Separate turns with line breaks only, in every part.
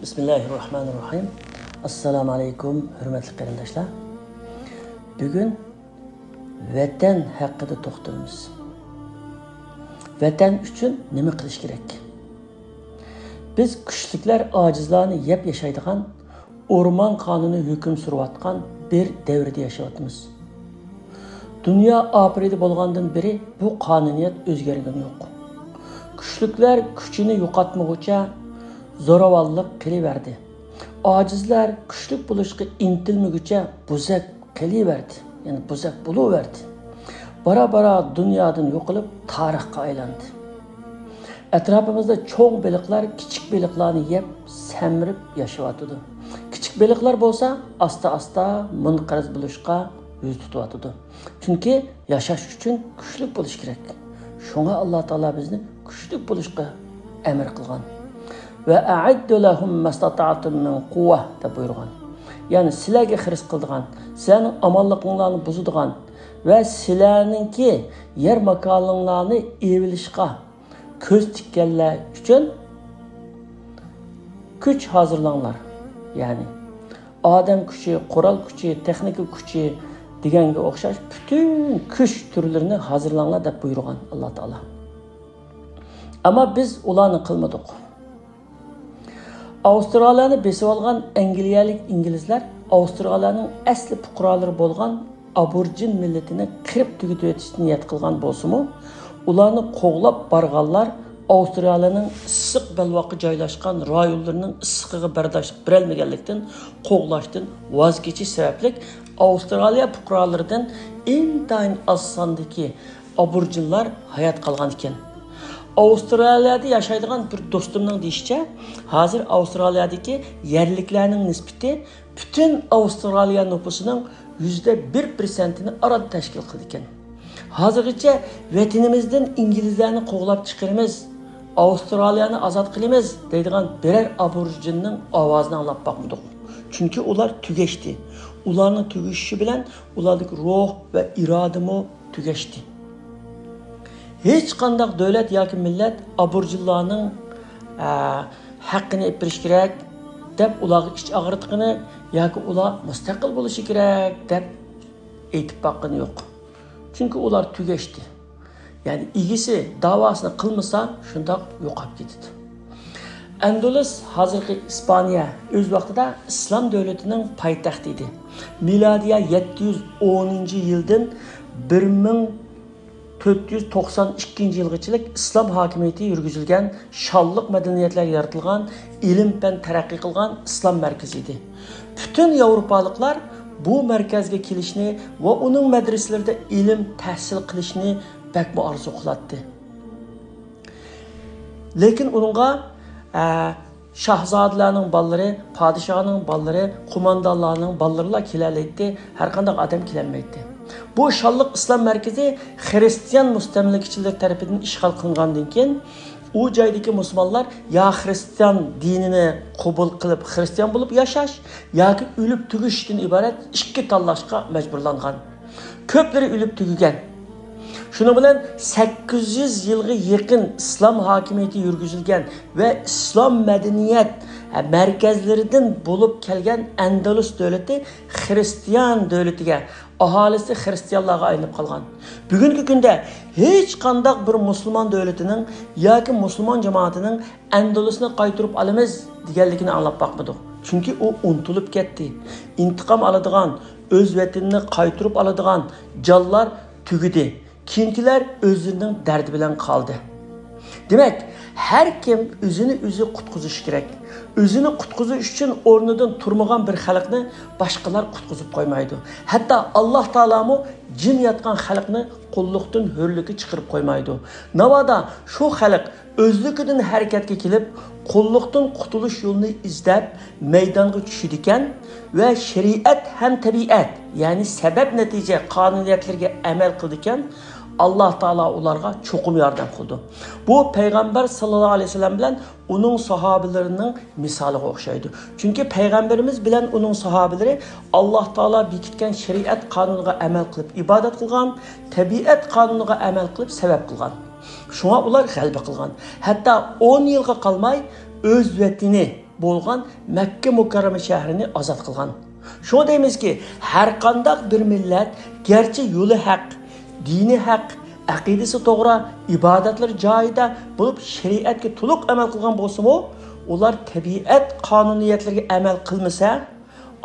Bismillahirrahmanirrahim. Assalamu alaykum, hürmetli qarindoshlar. Bugun vatan haqida to'xtalamiz. Vatan uchun nima qilish kerak? Biz kuchliklar ojizlarni yeb yashaydigan, o'rmon qonuni hukm surayotgan bir davrda yashayapmiz. Dünya apridi bo'lgandan beri bu qonuniyat o'zgargani yo'q. Kuchliklar kuchini yo'qotmoqcha zo'ravonlik qilaverdi. Ojizlar kuchlik bo'lishga intilmaguncha buzak qilaverdi. Ya'ni buzak bo'laverdi. Bara dunyodan yo'qolib tarixga aylandi. Atrofimizda cho'ng baliqlar kichik baliqlarni yeb, samirib yashayotdi. Kichik baliqlar bo'lsa, asta munqariz bo'lishga yuz tutyotdi. Chunki yashash uchun kuchlik bo'lish kerak. Shunga Alloh taolo bizni kuchlik bo'lishga amr qilgan. Ve a'iddu lahum mastata'tum min quwwa deb buyurgan. Yani sizlarga xiris qildigan, sizlarning amonliqinglarni buzadigan ve sizlarningki yer makoninglarni evilishga ko'z tikkanlar uchun kuch hozirlanglar. Yani odam kuchi, qurol kuchi, texnika kuchi deganga o'xshash bütün kuch turlarini hozirlanglar deb buyurgan Alloh taolo. Ama biz ularni qilmadik. Avustraliyani besib olgan Angliyalik İngilizler Avustraliyaning asli fuqarolari bo'lgan aborjin millatini qirib tugitib o'tishni niyat qilgan bo'lsa-mu, ularni qo'g'lab borganlar Avustraliyaning issiq balvoqi joylashgan rayonlarining issiqiga bardoshlik berolmaganlikdan qo'g'lashdan voz kechish sababli Avustraliya fuqarolaridan intayin oz sondagi aborjinlar hayot qolgan ekan. Avustraliyada yaşaydigan bir dostumning deyishicha, hozir Avustraliyadagi yerliklarning nisbati bütün Avustraliya nüfusuning %1%ni arada tashkil qildi ekan. Hozirgacha vatanimizdan inglizlarni qo'g'lab chiqaramiz, Avustraliyani ozod qilamiz deydigan birer aborjinning ovozini anglab boqmadik. Chunki ular tugashdi. Ularning tugashi bilan ulardagi ruh va irodami tugashdi. Hiç qandaq devlet yoki millat aborjinlarning haqqini epirish kerak deb ularga ich og'ritqini yoki ular mustaqil bo'lishi kerak deb aytib boqqani yo'q. Chunki ular tugashdi. Yani igisi davosini qilmasa shundoq yo'qolib ketdi. Andalus hozirgi İspaniya o'z vaqtida islom davlatining poytaxti edi. Milodiya 710-yildan 1492 yılgıçılık İslam hakimiyeti yürgüzülgen, şallık medeniyetler yaratılgan, ilim-fen terakki kılgan İslam merkeziydi. Bütün Avrupalıklar bu merkezge kelişini ve onun medreselerde ilim tahsil kılışını bekme arzu kılattı. Lekin onunla şahzadelerinin balları, padişahının balları, kumandanlarının ballarıyla kilerleydi, her kandak adam kilenmeydi. Bu şallık İslam merkezi Hristiyan müstemlekçiler tarafından işgal kılıngandan keyin o joydagi Müslümanlar ya Hristiyan dinini qabul qilib Hristiyan bo'lib yashash yoki o'lib tugishdan iborat ikki tanlashga majburlangan. Ko'plari o'lib tugigan. Şunu bilan 800 yılga yaqin İslam hakimiyeti yürgüzülgen ve İslam medeniyet merkezlerinden bulup kelgen Andalus devleti Hristiyan devletiga, ahalisi Hristiyanlarga aylanıp kalgan. Bugünkü günde hiç qandaq bir Müslüman devletinin yoki Müslüman cemaatinin Andalus'ni qaytarıp alamiz deganligini anlab bakmadık. Çünkü o unutulup ketdi. İntiqam aladigan, öz vatanini qaytarıp aladigan jallar tugidi. Keyingiler özünün derdi bilen kaldı. Demek her kim özünü qutquzish kerak. Özünü qutquzish uchun o'rnidan turmagan bir xalqni boshqalar qutqizib qo'ymaydi. Hatta Alloh taolamo jim yotgan xalqni qulluqdan hurlikka chiqarib qo'ymaydi. Navoda shu xalq o'zligidan harakatga kelib, qulluqdan qutulish yo'lini izlab maydonga tushidi ekan va shariat ham tabiat, ya'ni sabab natija qonuniyatlarga amal qildi ekan, Allah Taala ularga çokum yardım kıldı. Bu Peygamber sallallahu aleyhi ve sellem bilen onun sahabelerinin misali okşaydı. Çünkü Peygamberimiz bilen onun sahabeleri Allah Taala bekitken şeriat kanununa amel kılıp ibadet kılgan, tabiat kanununa amel kılıp sebep kılgan. Şuna ular g'alaba qilgan. Hatta 10 yılga kalmay öz vatini bo'lgan Makka Mukarrama shahrini ozod qilgan. Şunu deymiz ki, her qandaq bir millet gerçi yolu haq, dini haq, aqidasi to'g'ri, ibodatlar joyida bo'lib shariatga to'liq amal qilgan bo'lsa-mu, ular tabiat qonuniyatlariga amal qilmasa,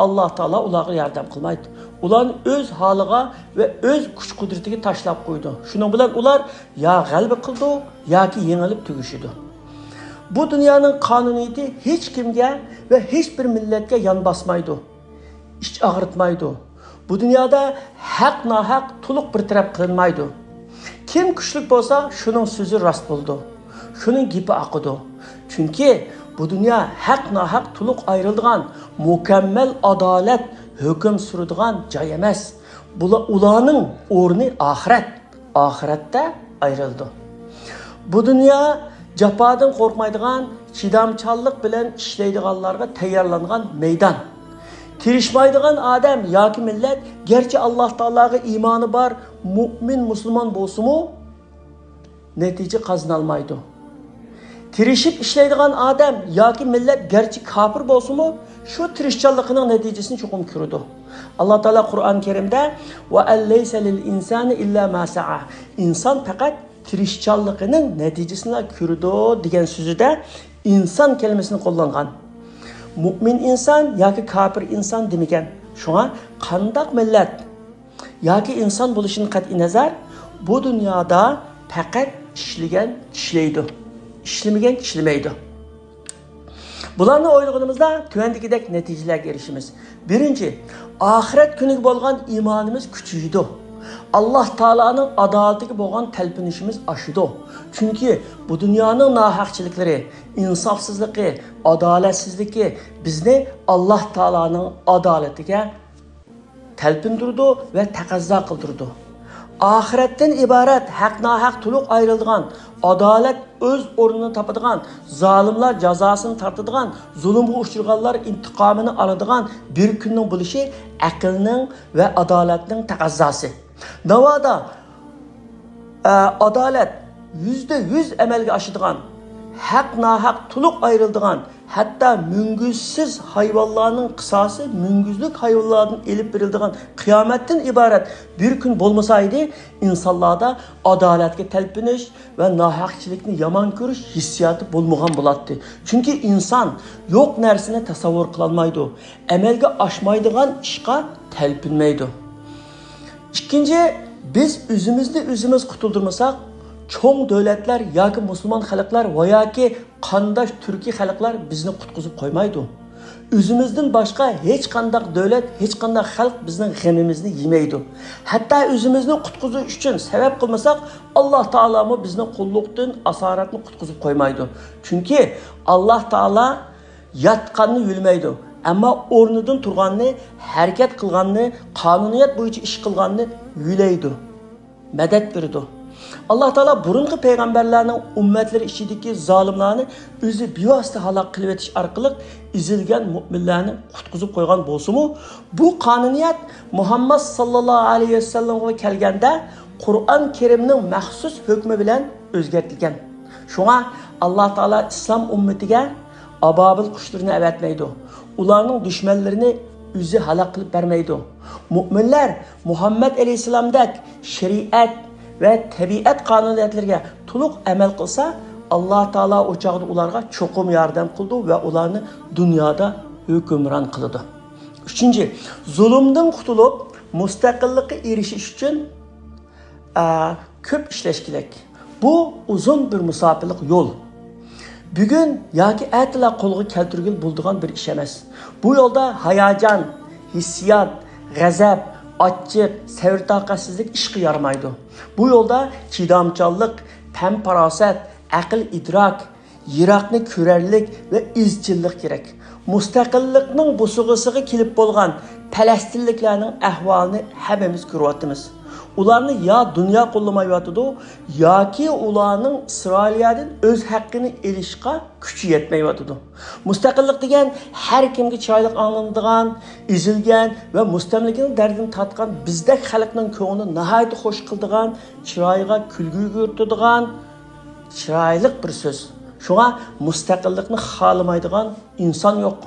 Alloh taolo ularga yordam qilmaydi. Ularni o'z holiga va o'z kuch-qudratiga tashlab qo'ydi. Shuning bilan ular ya g'alaba qildi yoki yengilib tugishidi. Bu dunyoning qonuniyati hech kimga va hech bir millatga yon bosmaydi. İç ağrıtmaydı. Bu dünyada haq nahaq to'liq bir taraf qilinmaydi. Kim kuchli bo'lsa, shuning so'zi rost bo'ldi. Shuning gapi aqidi. Chunki bu dunyo haq nahaq to'liq ayrilgan, mukammal adolat hukm suradigan joy emas. Ularning o'rni oxirat. Oxiratda ayrildi. Bu dunyo jafodan qo'rqmaydigan, chidamchanlik bilan ishlaydiganlarga tayyorlangan maydon. Tirishmaydigan adam yoki millat gerçi Alloh taolaga iymoni bor, mu'min musulmon bo'lsa-mu, natija qozona olmaydi. Tirishib ishlaydigan adam yoki millat gerçi kafir bo'lsa-mu, shu tirishchanligining natijasini cho'qim ko'radi. Alloh taolo Qur'on Karimda va allaysa lil insani illa ma sa'a. Inson faqat tirishchanligining natijasini ko'radi degan so'zida inson kelimesini qo'llangan. Mu'min insan yoki kafir insan demagan. Shunga qandaq millat yoki inson bo'lishini qat'iy nazar bu dunyoda faqat ishlagan ishlaydi. İşlamagan ishlamaydi. Bularni o'ylaganimizda tuvandagidek natijalarga erishamiz. Birinchi, oxirat kuniga bo'lgan iymonimiz kuchaydi. Alloh taolaning adolatiga bo'lgan talpinishimiz oshidi. Chunki bu dunyoning nohaqchiliklari, insofsizligi, adolatsizligi bizni Alloh taolaning adolatiga talpindirdi va taqozo qildirdi. Oxiratdan iborat haq nohaq to'liq ayrilgan, adolat o'z o'rnini topadigan, zolimlar jazosini tortadigan, zulmga uchraganlar intiqomini oladigan bir kunning bo'lishi aqlning va adolatning taqozosi. Navoda adolat %100 amalga oshadigan, haq nohaq to'liq ayriladigan, hatto munguzsiz hayvonlarning qisosi munguzlik hayvonlardan elib beriladigan qiyomatdan iborat bir kun bo'lmasa edi, insonlarda adolatga talpinish va nohaqchilikni yomon ko'rish hissiyoti bo'lmagan bo'ladi. Chunki inson yo'q narsani tasavvur qila olmaydi, amalga oshmaydigan ishga talpinmaydi. İkinci, biz o'zimizni qutuldirmasak, çoğ devletler yoki musulmon xalqlar va yoki qandaş turkiy xalqlar bizni qutqizib qo'ymaydi. O'zimizdan boshqa hech qanday davlat, hech qanday xalq bizning g'amimizni yemaydi. Hatto o'zimizni qutqizish uchun sabab qilmasak, Alloh taolami bizni qulluqdan, asoratni qutqizib qo'ymaydi. Chunki Alloh taolo yotganni yulmaydi. Ammo o'rnidan turganni, harakat qilganni, qonuniyat bo'yicha ish qilganni yulaydi. Madad berdi. Alloh taolo burungi payg'ambarlarning ummatlari ichidagi zolimlarni o'zi bevosita halok qilib etish orqali izilgan mu'minlarni qutqizib qo'ygan bo'lsa-mu, bu qonuniyat Muhammad sallallohu alayhi vasallamga kelganda Qur'on Karimning maxsus hukmi bilan o'zgartirilgan. Shunga Alloh taolo islom ummatiga ababil qushlarini avatmaydi. Ularning dushmanlarini o'zi halok qilib bermaydi. Mu'minlar Muhammad alayhisalomdek shariat ve tabiat qonuniyatlariga to'liq amal qilsa, Alloh taolo o'chog'ida ularga cho'qim yordam qildi va ularni dunyoda hukmron qildi. 3. Zulmdan qutulib mustaqillikka erishish uchun ko'p ishlash kerak. Bu uzun bir musofirlik yo'l. Bugun yoki atla qo'lga keltirgil bo'ladigan bir ish emas. Bu yo'lda hayajon, hissiyat, g'azab, açık, sevr-taqatsizlik ishga yaramaydi. Bu yo'lda chidamchanlik, pam-parosat, aql idrok, yiroqni ko'rarlik va izchillik kerak. Mustaqillikning busig'isiga kelib bo'lgan Falastinliklarning ahvolini hammamiz ko'ryapmiz. Ularni ya dunyo qo'llamayotidi yoki ularning Isroiliyadan o'z haqqini elishga kuchi yetmayotidi. Mustaqillik degan har kimga chiroyli anglanadigan, ezilgan va mustamlikaning dardini tatgan bizdek xalqning ko'nglini nihoyat xush qiladigan, chiroyga kulgu yo'rtadigan chiroyli bir so'z. Şuna müstakillikni xalamaydigan insan yok.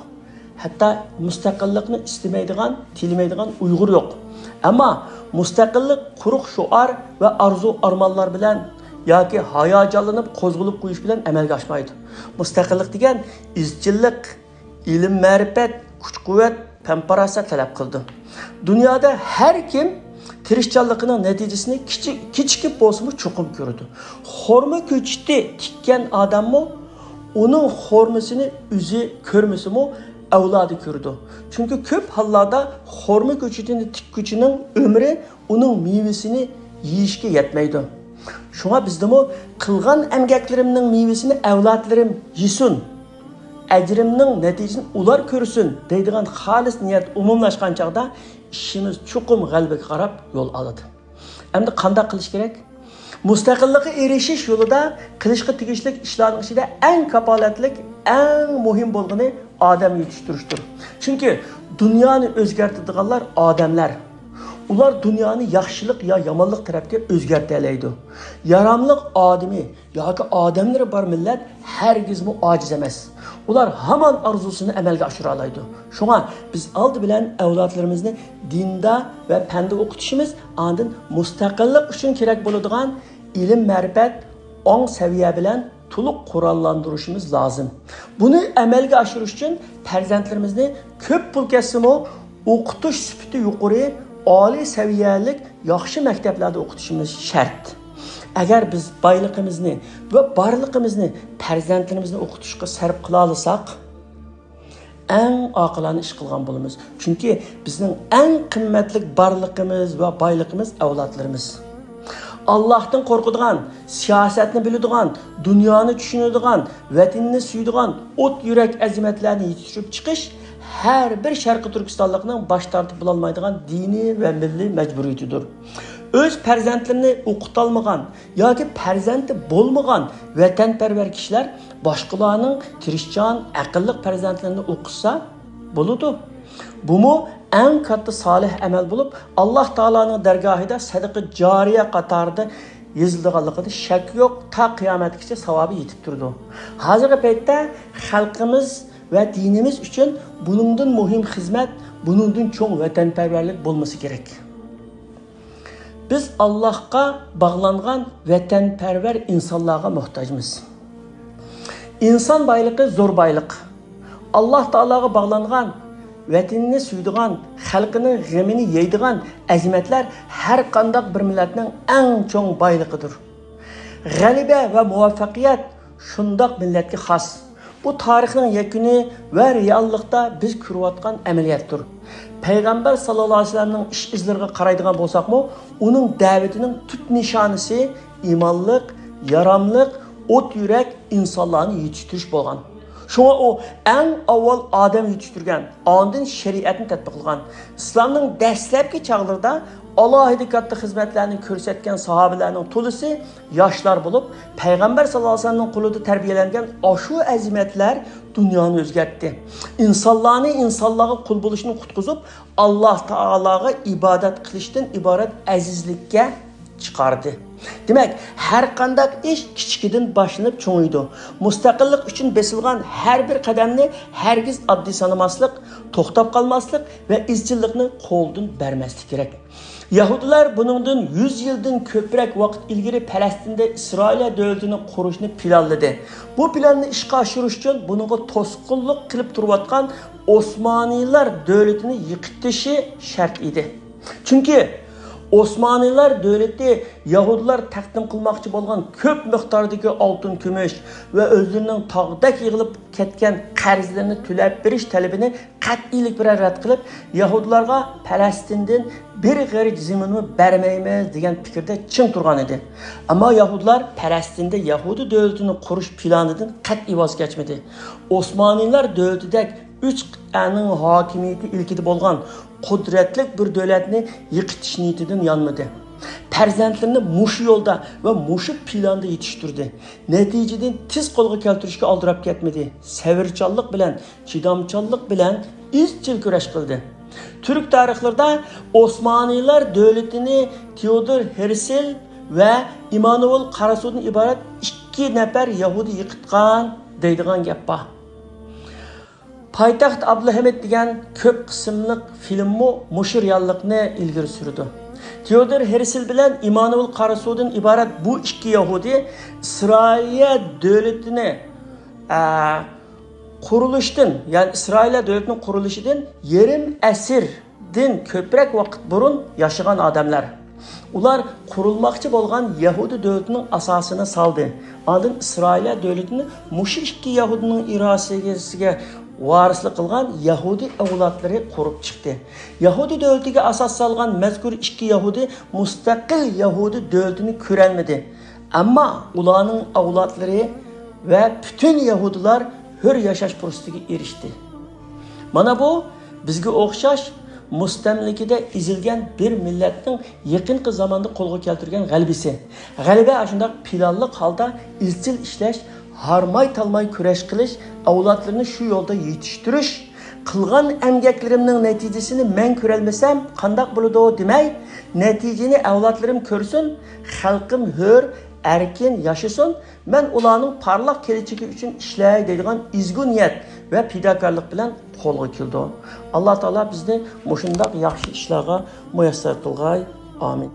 Hatta müstakillikni istemaydigan, tilamaydigan Uyg'ur yok. Ama müstakillik quruq şuar ve arzu armanlar bilan yoki hayajonlanib qo'zg'alib qo'yish bilan amalga oshmaydi. Mustaqillik degan izchillik, ilm, ma'rifat, kuch-quvvat, fan-farosat talab qildi. Dunyoda har kim tirishchanligining natijasini kichik bo'lsa-mu cho'qim ko'rdi. Xorma ko'chitni tikkan odammi uning xormasini o'zi ko'rmasa-mu avlodi ko'rdi. Chunki ko'p hollarda xorma ko'chitini tikkuchining umri uning mevasini yeyishga yetmaydi. Şuna bizdimi qilgan emgaklarimning mevasini avlodlarim yesin. Ajrimning natijasini ular ko'rsin deydigan xolis niyat umumlashgan chaqda ishimiz chuqum g'albaga qarab yo'l oladi. Endi qanday qilish kerak? Mustaqillikka erishish yo'lida qilishga tegishli ishlarning ichida eng kapolatlik, eng muhim bo'lgani odam yetishtirishdir. Chunki dunyoni o'zgartiradiganlar odamlar. Ular dunyoni yaxshilik yo yomonlik tarafga o'zgartiradi. Yaramliq odami yoki odamlari bor millat hargizmi ojiz emas. Ular hamon arzusini amalga oshira oladi. Shunga biz oldi bilan avlodlarimizni dinda va fanda o'qitishimiz, andin mustaqillik uchun kerak bo'ladigan ilm, ma'rifat, ong saviya bilan to'liq qurollantirishimiz lozim. Buni amalga oshirish uchun farzandlarimizni ko'p pul ketsa-mu o'qitish sifati yuqori oliy saviyalik yaxshi maktablarda o'qitishimiz shart. Agar biz boyligimizni va borligimizni farzandlarimizni o'qitishga sarf qila olsak, eng oqilona ish qilgan bo'lamiz. Chunki bizning eng qimmatli borligimiz va boyligimiz avlodlarimiz. Allohdan qo'rqadigan, siyosatni biladigan, dunyoni tushunadigan, vatanni suyadigan, o't yurak azimatlarni yetishtirib chiqish her bir Sharqi Turkistonlikning bosh tortib bo'lolmaydigan diniy va milliy majburiyatidir. Öz farzandlarini o'qitolmagan yoki farzandi bo'lmagan vatanparvar kishilar boshqalarning tirishchan, aqlli farzandlarini o'qitsa bo'ladi. Bumi eng katta solih amal bo'lib, Alloh taolaning dargohida sadaqa joriya qatorida yozilganligida shak yo'q, ta qiyomatgacha savobi yetib turdi. Hozirgi paytda xalqimiz ve dinimiz için bunundan muhim hizmet, bunundan çok vatanperverlik bulması gerek. Biz Allah'a bağlangan vatanperver insanlığa muhtacımız. İnsan baylığı zor baylık. Allah Teala'ya bağlangan, vatanını suyduğan, halkının gemini yeydiğen azimetler her kandak bir milletin en çok baylığıdır. Galibe ve muvaffakiyet şundak milletki has. Bu tarixning yakuni va reallikda biz ko'rayotgan amaliyotdir. Payg'ambar sallallohu alayhi vasallamning ish izlariga qaraydigan bo'lsakmi, uning da'vatining tut nishonasi iymonlik, yaramlik, o't yurak insonlarni yetishtirish bo'lgan. Shunga u eng avval odam yetishtirgan, ondan shariatni tatbiq qilgan. Islomning dastlabki chog'larida alohida katta xizmatlarni ko'rsatgan sahobalarning to'lisi yoshlar bo'lib, payg'ambar sallallohu alayhi vasallamning qo'lida tarbiyalangan oshu azimatlar dunyoni o'zgartdi. İnsanlarni insonlarga qul bo'lishni qutqizib, Alloh taolaga ibodat qilishdan iborat azizlikka chiqardi. Demek her qanday ish kichikidan boshlanib cho'ngiydi. Mustaqillik uchun besilgan her bir qadamni hargiz oddiy sanamaslik, to'xtab qolmaslik va izchillikni qo'ldan bermaslik kerak. Yahudilar buningdan 100 yildan ko'proq vaqt ilgari Falastinda Isroiliya davlatini qurishni planladi. Bu planni ishga oshirish uchun buningga to'sqinlik qilib turayotgan Osmaniylar davlatini yiqitishi shart edi. Chunki Osmanlılar devleti Yahudiler taqdim qilmoqchi bo'lgan ko'p miqdordagi oltin, kumush va o'zlarining tog'dak yig'ilib ketgan qarzlarini to'lab berish talabini qat'iylik bilan rad qilib, Yahudilarga Falastindan bir g'arij zaminni bermaymiz degan fikrda ching turgan edi. Ammo Yahudilar Falastinda Yahudi davlatini qurish planidan qat'iy voz kechmadi. Osmanlılar davlatidek 3 qit'aning hokimiyati ilkida bo'lgan qudratli bir davlatni yiqitish niyatidan yanmadı. Farzandlarini mushu yo'lda va mushu planda yetishtirdi. Natijadan tiz qo'lga keltirishga oldirab ketmadi. Savrchanlik bilan, chidamchanlik bilan izchil kurash qildi. Türk tarixlarida Osmanlılar davlatini Theodor Herzl ve Immanuel Karasud'un ibaret 2 nafar Yahudi yiqitgan deydigan gap bor. Paytaxt Abdulhamid degan ko'p qismliq filmmi mushu reallikni ilgari surdi. Theodor Herzl bilan Immanuel Karasu'dan iborat bu ikki Yahudi İsrailiya davlatini qurilishdan, ya'ni İsrailiya davlatining qurilishidan yarim asrdan ko'proq vaqt burun yashagan odamlar. Ular qurilmoqchi bo'lgan Yahudi davlatining asosini soldi. Ondan İsrailiya davlatini mushu ikki Yahudining irosasiga varislik qilgan Yahudi avlodlari qurib chiqdi. Yahudi davlatiga asos solgan mazkur ikki Yahudi mustaqil Yahudi davlatini ko'rolmadi. Ammo ularning avlodlari va butun Yahudilar hür yashash fursatiga erishdi. Mana bu bizga o'xshash mustamlikada ezilgan bir millatning yaqinqi zamonda qo'lga keltirgan g'alabasi. G'alaba shunday planli holda izchil ishlash, harmay talmay kurash qilish, avlodlarni shu yo'lda yetishtirish, qilgan emgaklarimning natijasini men ko'rolmasam qandoq bo'ladi demay, natijani avlodlarim ko'rsin, xalqim hur erkin yaşasın, men ularning parlaq kelajagi uchun ishlay deydigan izgu niyat va fidokorlik bilan qo'lga keldi. Alloh taolo bizni mushundaq yaxshi ishlarga muyassar qilg'ay. Amin.